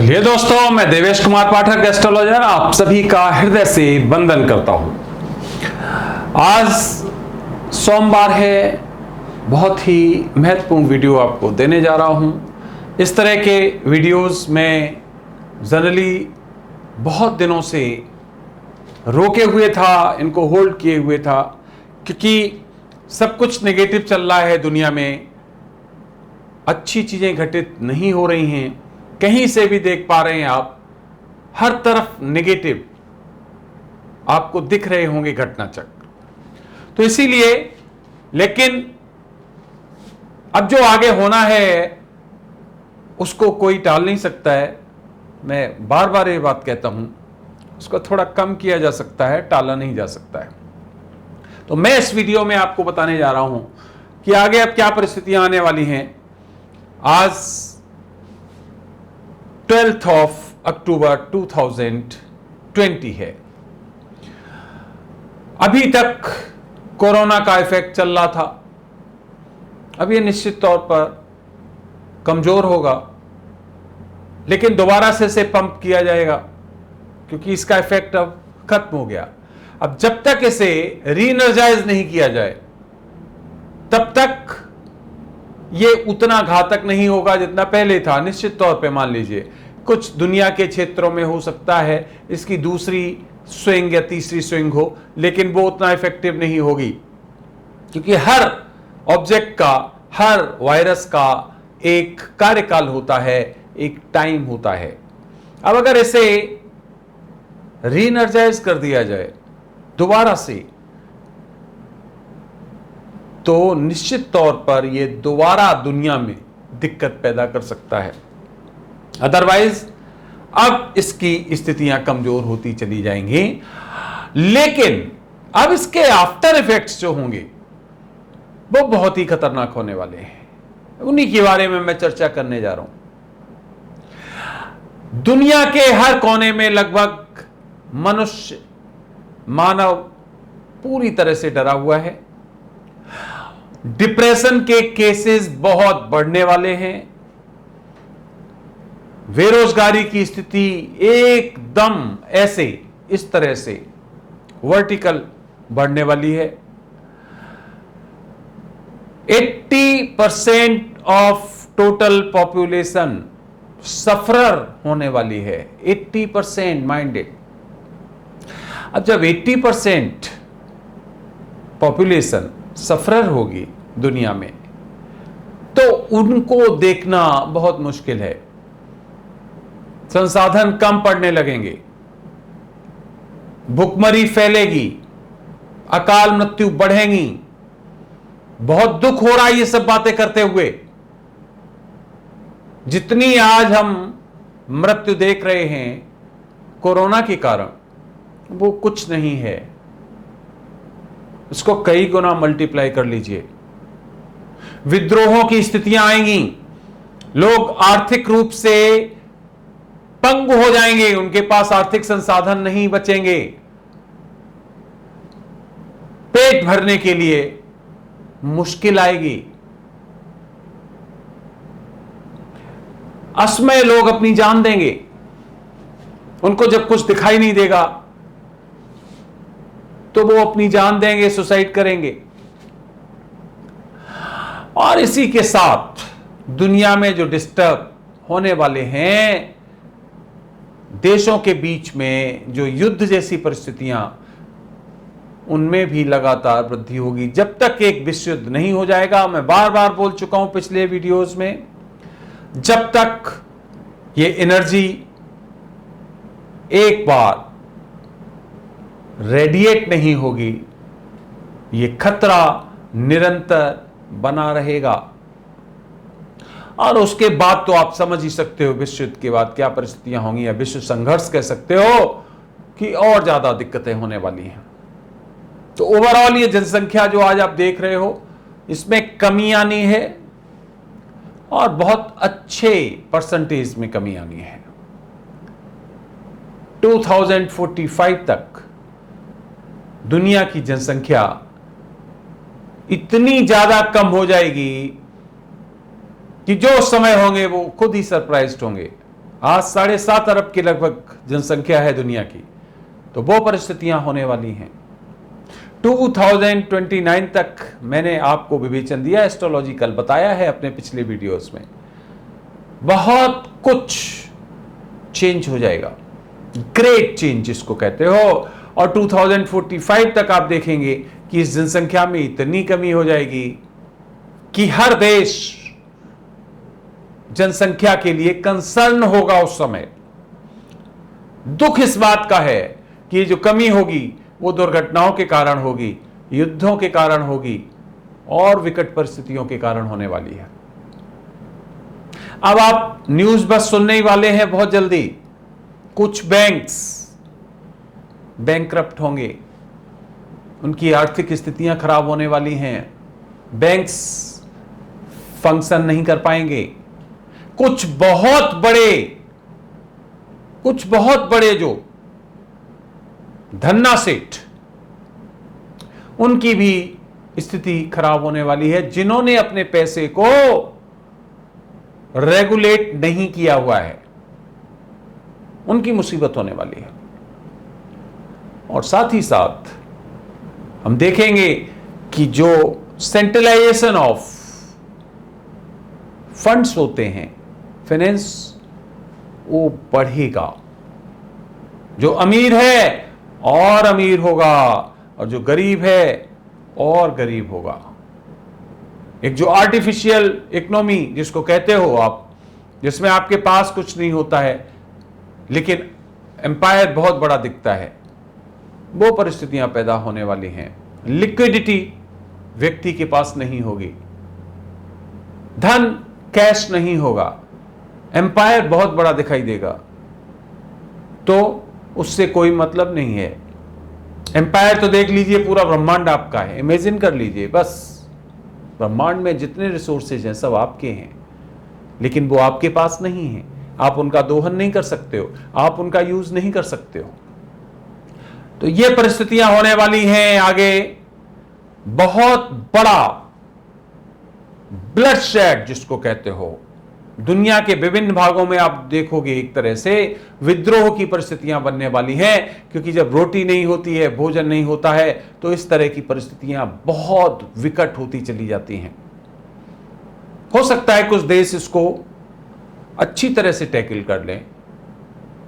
चलिए दोस्तों, मैं देवेश कुमार पाठक एस्ट्रोलॉजर आप सभी का हृदय से वंदन करता हूं। आज सोमवार है, बहुत ही महत्वपूर्ण वीडियो आपको देने जा रहा हूं। इस तरह के वीडियोस में जनरली बहुत दिनों से रोके हुए था, इनको होल्ड किए हुए था, क्योंकि सब कुछ नेगेटिव चल रहा है दुनिया में, अच्छी चीजें घटित नहीं हो रही हैं। कहीं से भी देख पा रहे हैं आप, हर तरफ नेगेटिव आपको दिख रहे होंगे घटना चक्र। तो इसीलिए, लेकिन अब जो आगे होना है उसको कोई टाल नहीं सकता है। मैं बार बार ये बात कहता हूं, उसको थोड़ा कम किया जा सकता है, टाला नहीं जा सकता है। तो मैं इस वीडियो में आपको बताने जा रहा हूं कि आगे अब क्या परिस्थितियां आने वाली हैं। आज 12 अक्टूबर 2020 है। अभी तक कोरोना का इफेक्ट चल रहा था, अब ये निश्चित तौर पर कमजोर होगा, लेकिन दोबारा से इसे पंप किया जाएगा, क्योंकि इसका इफेक्ट अब खत्म हो गया। अब जब तक इसे रीएनर्जाइज नहीं किया जाए, तब तक ये उतना घातक नहीं होगा जितना पहले था। निश्चित तौर पे मान लीजिए कुछ दुनिया के क्षेत्रों में हो सकता है इसकी दूसरी स्विंग या तीसरी स्विंग हो, लेकिन वो उतना इफेक्टिव नहीं होगी, क्योंकि हर ऑब्जेक्ट का, हर वायरस का एक कार्यकाल होता है, एक टाइम होता है। अब अगर इसे रीएनर्जाइज कर दिया जाए दोबारा से, तो निश्चित तौर पर यह दोबारा दुनिया में दिक्कत पैदा कर सकता है। अदरवाइज अब इसकी स्थितियां कमजोर होती चली जाएंगी, लेकिन अब इसके आफ्टर इफेक्ट्स जो होंगे वो बहुत ही खतरनाक होने वाले हैं। उन्हीं के बारे में मैं चर्चा करने जा रहा हूं। दुनिया के हर कोने में लगभग मनुष्य, मानव पूरी तरह से डरा हुआ है। डिप्रेशन के केसेस बहुत बढ़ने वाले हैं। बेरोजगारी की स्थिति एकदम ऐसे, इस तरह से वर्टिकल बढ़ने वाली है। 80% ऑफ टोटल पॉपुलेशन सफरर होने वाली है। 80% माइंडेड। अब जब 80% पॉपुलेशन सफरर होगी दुनिया में, तो उनको देखना बहुत मुश्किल है। संसाधन कम पड़ने लगेंगे, भुखमरी फैलेगी, अकाल मृत्यु बढ़ेंगी। बहुत दुख हो रहा है ये सब बातें करते हुए। जितनी आज हम मृत्यु देख रहे हैं कोरोना के कारण, वो कुछ नहीं है, इसको कई गुना मल्टीप्लाई कर लीजिए। विद्रोहों की स्थितियां आएंगी, लोग आर्थिक रूप से पंगु हो जाएंगे, उनके पास आर्थिक संसाधन नहीं बचेंगे। पेट भरने के लिए मुश्किल आएगी। असमय लोग अपनी जान देंगे, उनको जब कुछ दिखाई नहीं देगा तो वो अपनी जान देंगे, सुसाइड करेंगे। और इसी के साथ दुनिया में जो डिस्टर्ब होने वाले हैं, देशों के बीच में जो युद्ध जैसी परिस्थितियां, उनमें भी लगातार वृद्धि होगी। जब तक एक विश्व युद्ध नहीं हो जाएगा, मैं बार बार बोल चुका हूं पिछले वीडियोस में, जब तक ये एनर्जी एक बार रेडिएट नहीं होगी, ये खतरा निरंतर बना रहेगा। और उसके बाद तो आप समझ ही सकते हो विश्व युद्ध के बाद क्या परिस्थितियां होंगी, या विश्व संघर्ष कह सकते हो, कि और ज्यादा दिक्कतें होने वाली हैं। तो ओवरऑल ये जनसंख्या जो आज आप देख रहे हो, इसमें कमी आनी है, और बहुत अच्छे परसेंटेज में कमी आनी है। 2045 तक दुनिया की जनसंख्या इतनी ज्यादा कम हो जाएगी कि जो समय होंगे वो खुद ही सरप्राइज्ड होंगे। आज 7.5 अरब की लगभग जनसंख्या है दुनिया की, तो वो परिस्थितियां होने वाली हैं। 2029 तक मैंने आपको विवेचन दिया, एस्ट्रोलॉजी कल बताया है अपने पिछले वीडियोस में, बहुत कुछ चेंज हो जाएगा, ग्रेट चेंज जिसको कहते हो। और 2045 तक आप देखेंगे कि इस जनसंख्या में इतनी कमी हो जाएगी कि हर देश जनसंख्या के लिए कंसर्न होगा उस समय। दुख इस बात का है कि जो कमी होगी वो दुर्घटनाओं के कारण होगी, युद्धों के कारण होगी और विकट परिस्थितियों के कारण होने वाली है। अब आप न्यूज बस सुनने ही वाले हैं बहुत जल्दी। कुछ बैंक्स बैंकक्रप्ट होंगे, उनकी आर्थिक स्थितियां खराब होने वाली हैं, बैंक्स फंक्शन नहीं कर पाएंगे। कुछ बहुत बड़े जो धन्ना सेठ, उनकी भी स्थिति खराब होने वाली है, जिन्होंने अपने पैसे को रेगुलेट नहीं किया हुआ है, उनकी मुसीबत होने वाली है। और साथ ही साथ हम देखेंगे कि जो सेंट्रलाइजेशन ऑफ फंड्स होते हैं, फाइनेंस, वो बढ़ेगा। जो अमीर है और अमीर होगा और जो गरीब है और गरीब होगा। एक जो आर्टिफिशियल इकोनॉमी जिसको कहते हो आप, जिसमें आपके पास कुछ नहीं होता है लेकिन एम्पायर बहुत बड़ा दिखता है, वो परिस्थितियां पैदा होने वाली हैं। लिक्विडिटी व्यक्ति के पास नहीं होगी, धन कैश नहीं होगा, एम्पायर बहुत बड़ा दिखाई देगा, तो उससे कोई मतलब नहीं है। एम्पायर तो देख लीजिए पूरा ब्रह्मांड आपका है, इमेजिन कर लीजिए, बस ब्रह्मांड में जितने रिसोर्सेज हैं सब आपके हैं, लेकिन वो आपके पास नहीं है। आप उनका दोहन नहीं कर सकते हो, आप उनका यूज नहीं कर सकते हो। तो ये परिस्थितियां होने वाली हैं आगे। बहुत बड़ा ब्लडशेड जिसको कहते हो, दुनिया के विभिन्न भागों में आप देखोगे एक तरह से विद्रोह की परिस्थितियां बनने वाली हैं, क्योंकि जब रोटी नहीं होती है, भोजन नहीं होता है, तो इस तरह की परिस्थितियां बहुत विकट होती चली जाती हैं। हो सकता है कुछ देश इसको अच्छी तरह से टैकल कर लें।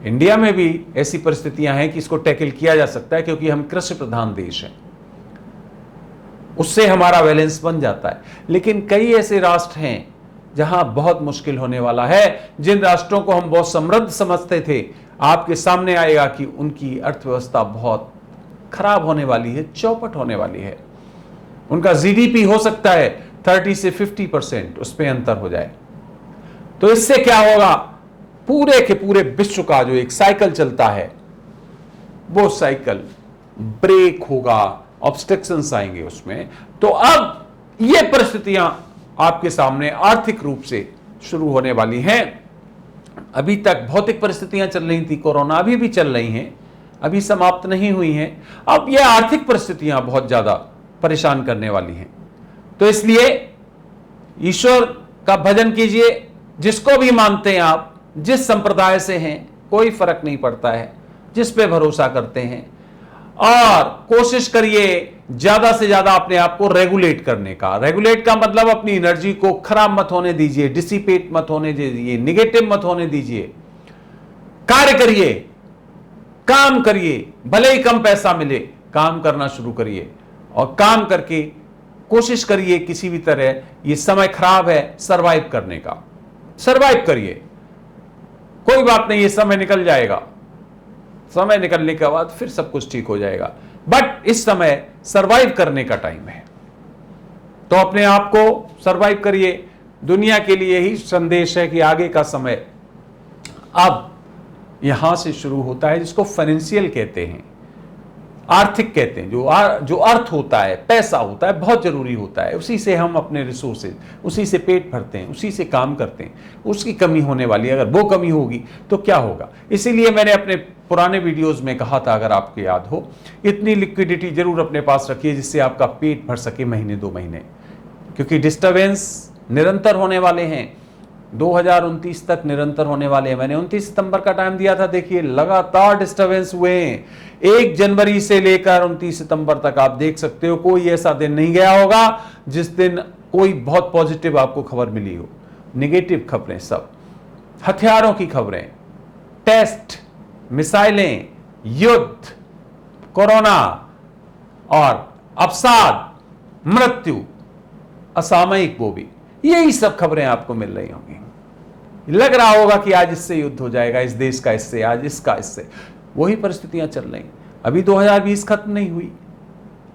इंडिया में भी ऐसी परिस्थितियां हैं कि इसको टैकल किया जा सकता है, क्योंकि हम कृषि प्रधान देश हैं, उससे हमारा बैलेंस बन जाता है। लेकिन कई ऐसे राष्ट्र हैं जहां बहुत मुश्किल होने वाला है। जिन राष्ट्रों को हम बहुत समृद्ध समझते थे, आपके सामने आएगा कि उनकी अर्थव्यवस्था बहुत खराब होने वाली है, चौपट होने वाली है। उनका जीडीपी हो सकता है 30 से 50%, उस पर अंतर हो जाए। तो इससे क्या होगा, पूरे के पूरे विश्व का जो एक साइकिल चलता है, वो साइकिल ब्रेक होगा, ऑब्स्ट्रक्शंस आएंगे उसमें। तो अब ये परिस्थितियां आपके सामने आर्थिक रूप से शुरू होने वाली हैं। अभी तक भौतिक परिस्थितियां चल रही थी, कोरोना अभी भी चल रही हैं, अभी समाप्त नहीं हुई हैं। अब ये आर्थिक परिस्थितियां बहुत ज्यादा परेशान करने वाली हैं। तो इसलिए ईश्वर का भजन कीजिए, जिसको भी मानते हैं आप, जिस संप्रदाय से हैं, कोई फर्क नहीं पड़ता है, जिस पे भरोसा करते हैं, और कोशिश करिए ज्यादा से ज्यादा अपने आप को रेगुलेट करने का। रेगुलेट का मतलब अपनी एनर्जी को खराब मत होने दीजिए, डिसिपेट मत होने दीजिए, निगेटिव मत होने दीजिए। कार्य करिए, काम करिए, भले ही कम पैसा मिले, काम करना शुरू करिए और काम करके कोशिश करिए किसी भी तरह, ये समय खराब है, सरवाइव करने का। सरवाइव करिए, कोई बात नहीं, ये समय निकल जाएगा, समय निकलने के बाद फिर सब कुछ ठीक हो जाएगा। बट इस समय सरवाइव करने का टाइम है, तो अपने आप को सरवाइव करिए। दुनिया के लिए ही संदेश है कि आगे का समय अब यहां से शुरू होता है, जिसको फाइनेंशियल कहते हैं, आर्थिक कहते हैं। जो अर्थ होता है, पैसा होता है, बहुत जरूरी होता है। उसी से हम अपने रिसोर्सेज, उसी से पेट भरते हैं, उसी से काम करते हैं। उसकी कमी होने वाली है, अगर वो कमी होगी तो क्या होगा। इसीलिए मैंने अपने पुराने वीडियोस में कहा था, अगर आपको याद हो, इतनी लिक्विडिटी जरूर अपने पास रखिए जिससे आपका पेट भर सके महीने 2 महीने, क्योंकि डिस्टर्बेंस निरंतर होने वाले हैं। 2029 तक निरंतर होने वाले हैं। मैंने 29 सितंबर का टाइम दिया था। देखिए लगातार डिस्टरबेंस हुए हैं 1 जनवरी से लेकर 29 सितंबर तक। आप देख सकते हो कोई ऐसा दिन नहीं गया होगा जिस दिन कोई बहुत पॉजिटिव आपको खबर मिली हो। निगेटिव खबरें सब, हथियारों की खबरें, टेस्ट, मिसाइलें, युद्ध, कोरोना और अवसाद, मृत्यु, असामयिक वो भी, यही सब खबरें आपको मिल रही होंगी। लग रहा होगा कि आज इससे युद्ध हो जाएगा, इस देश का इससे, आज इसका इससे। वही परिस्थितियां चल रही। अभी 2020 खत्म नहीं हुई,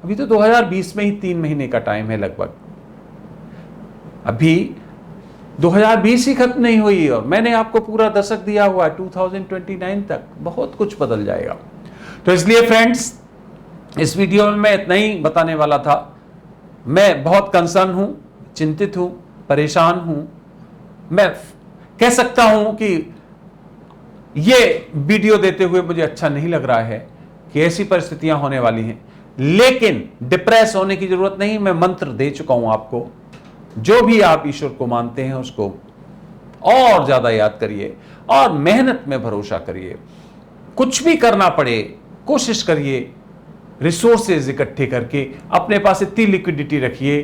अभी तो 2020 में ही 3 महीने का टाइम है लगभग। अभी 2020 ही खत्म नहीं हुई और मैंने आपको पूरा दशक दिया हुआ है 2029 तक। बहुत कुछ बदल जाएगा। तो इसलिए फ्रेंड्स, इस वीडियो में मैं इतना ही बताने वाला था। मैं बहुत कंसर्न हूं, चिंतित हूं, परेशान हूं। मैं कह सकता हूं कि यह वीडियो देते हुए मुझे अच्छा नहीं लग रहा है कि ऐसी परिस्थितियां होने वाली हैं, लेकिन डिप्रेस होने की जरूरत नहीं। मैं मंत्र दे चुका हूं आपको। जो भी आप ईश्वर को मानते हैं उसको और ज्यादा याद करिए और मेहनत में भरोसा करिए। कुछ भी करना पड़े कोशिश करिए, रिसोर्सेज इकट्ठे करके अपने पास इतनी लिक्विडिटी रखिए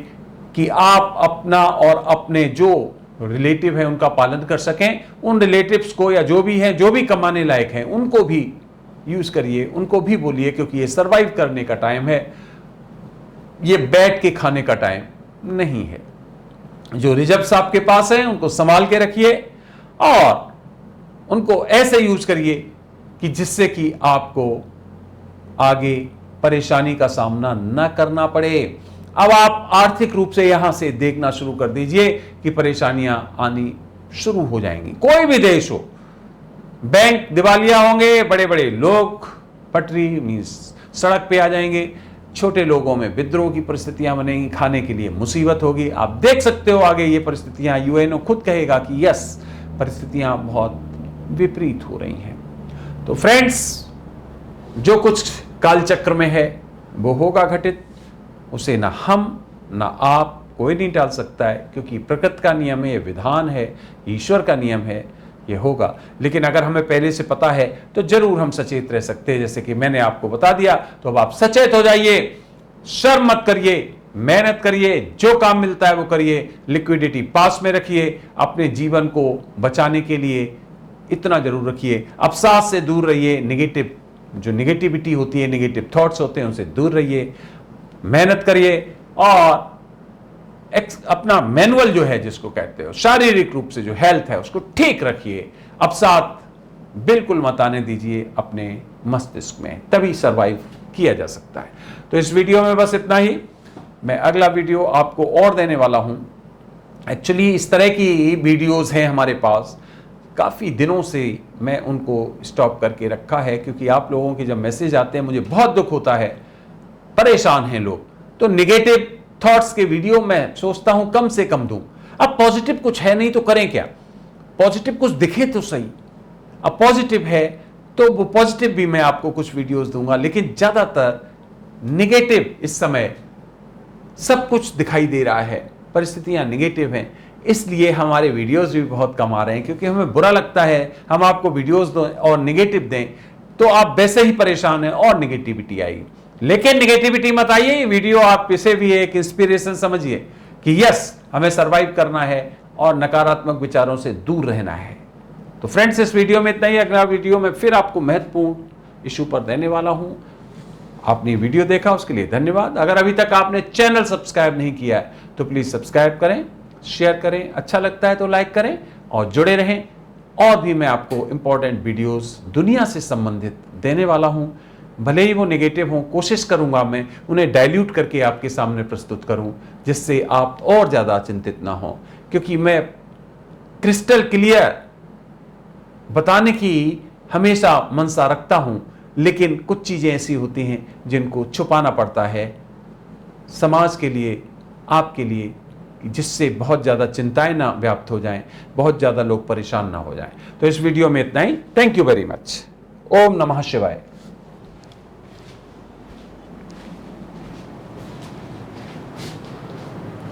कि आप अपना और अपने जो रिलेटिव हैं उनका पालन कर सकें। उन रिलेटिव्स को या जो भी हैं, जो भी कमाने लायक हैं, उनको भी यूज करिए, उनको भी बोलिए, क्योंकि ये सरवाइव करने का टाइम है, ये बैठ के खाने का टाइम नहीं है। जो रिजर्व्स आपके पास हैं उनको संभाल के रखिए और उनको ऐसे यूज करिए कि जिससे कि आपको आगे परेशानी का सामना न करना पड़े। अब आप आर्थिक रूप से यहां से देखना शुरू कर दीजिए कि परेशानियां आनी शुरू हो जाएंगी। कोई भी देश हो, बैंक दिवालिया होंगे, बड़े बड़े लोग पटरी मींस सड़क पे आ जाएंगे, छोटे लोगों में विद्रोह की परिस्थितियां बनेंगी, खाने के लिए मुसीबत होगी। आप देख सकते हो आगे ये परिस्थितियां, यूएनओ खुद कहेगा कि यस, परिस्थितियां बहुत विपरीत हो रही हैं। तो फ्रेंड्स, जो कुछ कालचक्र में है वो होगा घटित, उसे ना हम ना आप कोई नहीं टाल सकता है, क्योंकि प्रकृति का नियम है, ये विधान है, ईश्वर का नियम है, ये होगा। लेकिन अगर हमें पहले से पता है तो जरूर हम सचेत रह सकते हैं। जैसे कि मैंने आपको बता दिया, तो अब आप सचेत हो जाइए, शर्म मत करिए, मेहनत करिए, जो काम मिलता है वो करिए, लिक्विडिटी पास में रखिए, अपने जीवन को बचाने के लिए इतना जरूर रखिए। अवसाद से दूर रहिए, जो निगेटिविटी होती है, निगेटिव थॉट्स होते हैं, उनसे दूर रहिए, मेहनत करिए और अपना मैनुअल जो है, जिसको कहते हो शारीरिक रूप से जो हेल्थ है, उसको ठीक रखिए। अवसाद बिल्कुल मत आने दीजिए अपने मस्तिष्क में, तभी सरवाइव किया जा सकता है। तो इस वीडियो में बस इतना ही। मैं अगला वीडियो आपको और देने वाला हूं। एक्चुअली इस तरह की वीडियोस हैं हमारे पास, काफ़ी दिनों से मैं उनको स्टॉप करके रखा है, क्योंकि आप लोगों के जब मैसेज आते हैं मुझे बहुत दुख होता है, परेशान हैं लोग। तो निगेटिव थॉट्स के वीडियो मैं सोचता हूं कम से कम दूं। अब पॉजिटिव कुछ है नहीं तो करें क्या, पॉजिटिव कुछ दिखे तो सही। अब पॉजिटिव है तो वो पॉजिटिव भी मैं आपको कुछ वीडियोस दूंगा, लेकिन ज़्यादातर निगेटिव इस समय सब कुछ दिखाई दे रहा है, परिस्थितियां निगेटिव हैं, इसलिए हमारे वीडियोस भी बहुत कम आ रहे हैं। क्योंकि हमें बुरा लगता है हम आपको वीडियोस दो और निगेटिव दें तो आप वैसे ही परेशान हैं और निगेटिविटी आएगी। लेकिन निगेटिविटी मत आइए, वीडियो आप इसे भी एक इंस्पिरेशन समझिए कि यस, हमें सरवाइव करना है और नकारात्मक विचारों से दूर रहना है। तो फ्रेंड्स, इस वीडियो में इतना ही। अगला वीडियो में फिर आपको महत्वपूर्ण इशू पर देने वाला हूं। आपने वीडियो देखा उसके लिए धन्यवाद। अगर अभी तक आपने चैनल सब्सक्राइब नहीं किया है तो प्लीज सब्सक्राइब करें, शेयर करें, अच्छा लगता है तो लाइक करें और जुड़े रहें। और भी मैं आपको इंपॉर्टेंट वीडियोस दुनिया से संबंधित देने वाला हूं। भले ही वो नेगेटिव हों, कोशिश करूंगा मैं उन्हें डाइल्यूट करके आपके सामने प्रस्तुत करूं, जिससे आप और ज़्यादा चिंतित ना हो। क्योंकि मैं क्रिस्टल क्लियर बताने की हमेशा मनसा रखता हूं, लेकिन कुछ चीज़ें ऐसी होती हैं जिनको छुपाना पड़ता है समाज के लिए, आपके लिए, जिससे बहुत ज़्यादा चिंताएं ना व्याप्त हो जाएं, बहुत ज़्यादा लोग परेशान ना हो जाएं। तो इस वीडियो में इतना ही। Thank you very much. ओम नमः शिवाय।